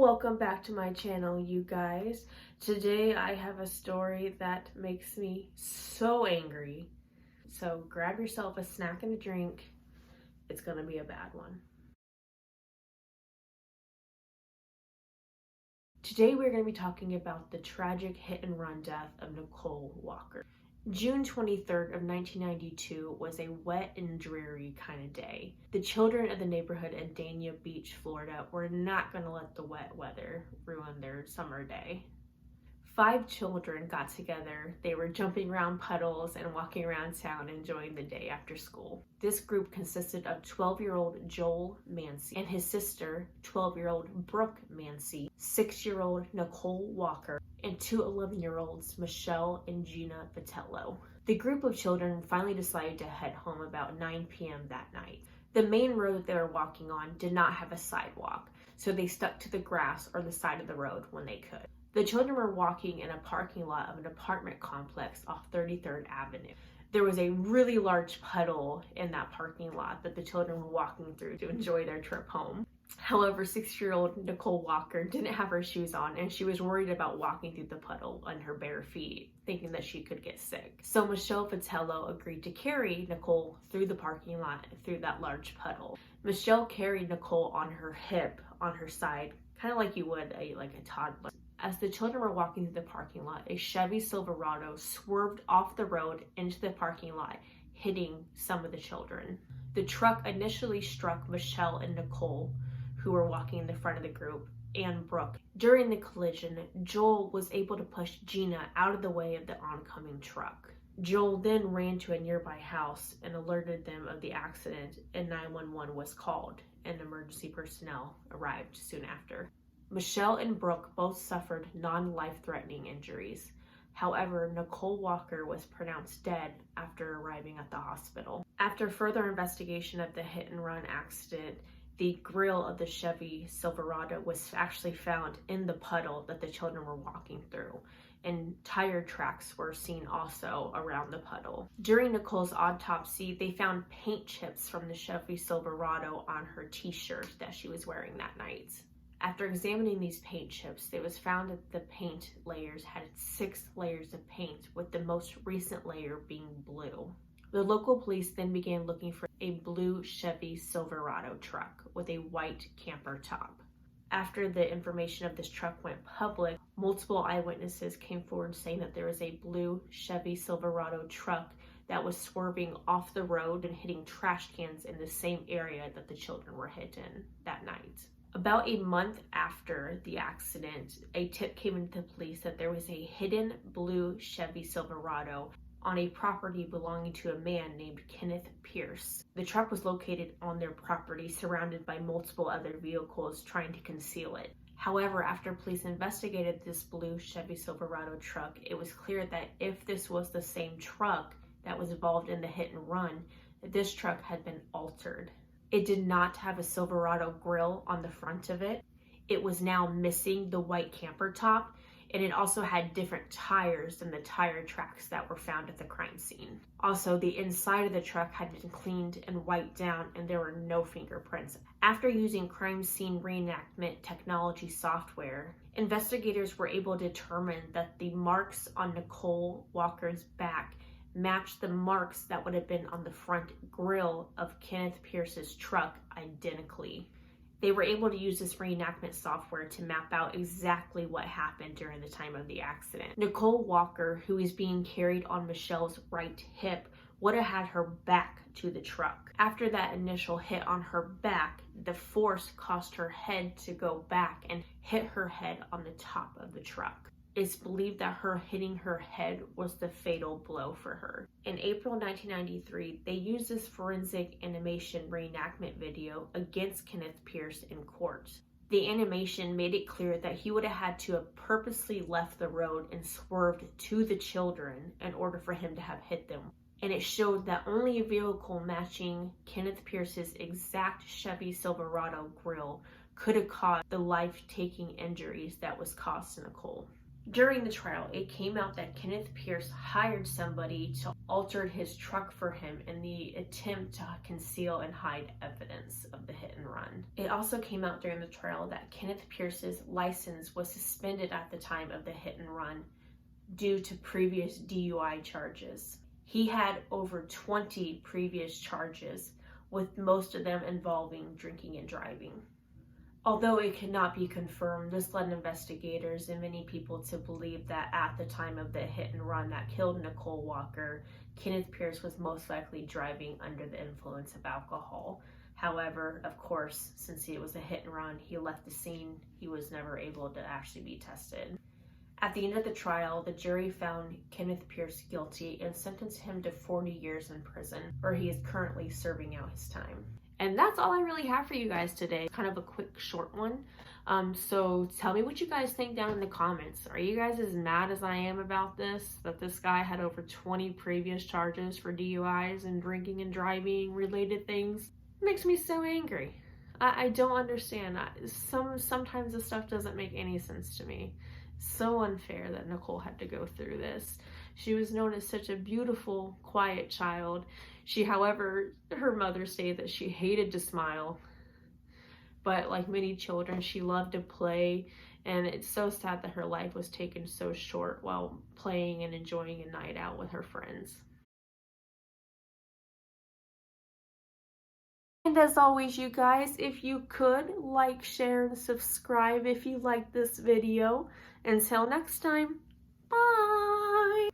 Welcome back to my channel, you guys. Today I have a story that makes me so angry. So grab yourself a snack and a drink. It's gonna be a bad one. Today we're going to be talking about the tragic hit and run death of Nicole Walker. June 23rd of 1992 was a wet and dreary kind of day. The children of the neighborhood in Dania Beach, Florida were not going to let the wet weather ruin their summer day. 5 children got together. They were jumping around puddles and walking around town enjoying the day after school. This group consisted of 12-year-old Joel Mancy and his sister, 12-year-old Brooke Mancy, 6-year-old Nicole Walker, and 2 11-year-olds, Michelle and Gina Vitello. The group of children finally decided to head home about 9 p.m. that night. The main road they were walking on did not have a sidewalk, so they stuck to the grass or the side of the road when they could. The children were walking in a parking lot of an apartment complex off 33rd Avenue. There was a really large puddle in that parking lot that the children were walking through to enjoy their trip home. However, 6-year-old Nicole Walker didn't have her shoes on, and she was worried about walking through the puddle on her bare feet, thinking that she could get sick. So Michelle Vitello agreed to carry Nicole through the parking lot through that large puddle. Michelle carried Nicole on her hip, on her side, kind of like you would a toddler. As the children were walking through the parking lot, a Chevy Silverado swerved off the road into the parking lot, hitting some of the children. The truck initially struck Michelle and Nicole, who were walking in the front of the group, and Brooke. During the collision, Joel was able to push Gina out of the way of the oncoming truck. Joel then ran to a nearby house and alerted them of the accident, and 911 was called, and emergency personnel arrived soon after. Michelle and Brooke both suffered non-life-threatening injuries. However, Nicole Walker was pronounced dead after arriving at the hospital. After further investigation of the hit-and-run accident, the grill of the Chevy Silverado was actually found in the puddle that the children were walking through, and tire tracks were seen also around the puddle. During Nicole's autopsy, they found paint chips from the Chevy Silverado on her t-shirt that she was wearing that night. After examining these paint chips, it was found that the paint layers had 6 layers of paint, with the most recent layer being blue. The local police then began looking for a blue Chevy Silverado truck with a white camper top. After the information of this truck went public, multiple eyewitnesses came forward saying that there was a blue Chevy Silverado truck that was swerving off the road and hitting trash cans in the same area that the children were hit in that night. About a month after the accident, a tip came into the police that there was a hidden blue Chevy Silverado on a property belonging to a man named Kenneth Pierce. The truck was located on their property, surrounded by multiple other vehicles trying to conceal it. However, after police investigated this blue Chevy Silverado truck, it was clear that if this was the same truck that was involved in the hit and run, that this truck had been altered. It did not have a Silverado grille on the front of it. It was now missing the white camper top, and it also had different tires than the tire tracks that were found at the crime scene. Also, the inside of the truck had been cleaned and wiped down, and there were no fingerprints. After using crime scene reenactment technology software, investigators were able to determine that the marks on Nicole Walker's back matched the marks that would have been on the front grille of Kenneth Pierce's truck identically. They were able to use this reenactment software to map out exactly what happened during the time of the accident. Nicole Walker, who is being carried on Michelle's right hip, would have had her back to the truck. After that initial hit on her back, the force caused her head to go back and hit her head on the top of the truck. It's believed that her hitting her head was the fatal blow for her. In April 1993, they used this forensic animation reenactment video against Kenneth Pierce in court. The animation made it clear that he would have had to have purposely left the road and swerved to the children in order for him to have hit them. And it showed that only a vehicle matching Kenneth Pierce's exact Chevy Silverado grille could have caused the life-taking injuries that was caused to Nicole. During the trial, it came out that Kenneth Pierce hired somebody to alter his truck for him in the attempt to conceal and hide evidence of the hit and run. It also came out during the trial that Kenneth Pierce's license was suspended at the time of the hit and run due to previous DUI charges. He had over 20 previous charges, with most of them involving drinking and driving. Although it could not be confirmed, this led investigators and many people to believe that at the time of the hit and run that killed Nicole Walker, Kenneth Pierce was most likely driving under the influence of alcohol. However, of course, since it was a hit and run, he left the scene. He was never able to actually be tested. At the end of the trial, the jury found Kenneth Pierce guilty and sentenced him to 40 years in prison, where he is currently serving out his time. And that's all I really have for you guys today. Kind of a quick, short one. So tell me what you guys think down in the comments. Are you guys as mad as I am about this? That this guy had over 20 previous charges for DUIs and drinking and driving related things? It makes me so angry. I don't understand. Sometimes this stuff doesn't make any sense to me. So unfair that Nicole had to go through this. She was known as such a beautiful, quiet child. However, her mother stated that she hated to smile. But like many children, she loved to play. And it's so sad that her life was taken so short while playing and enjoying a night out with her friends. And as always, you guys, if you could like, share, and subscribe if you like this video. Until next time, bye!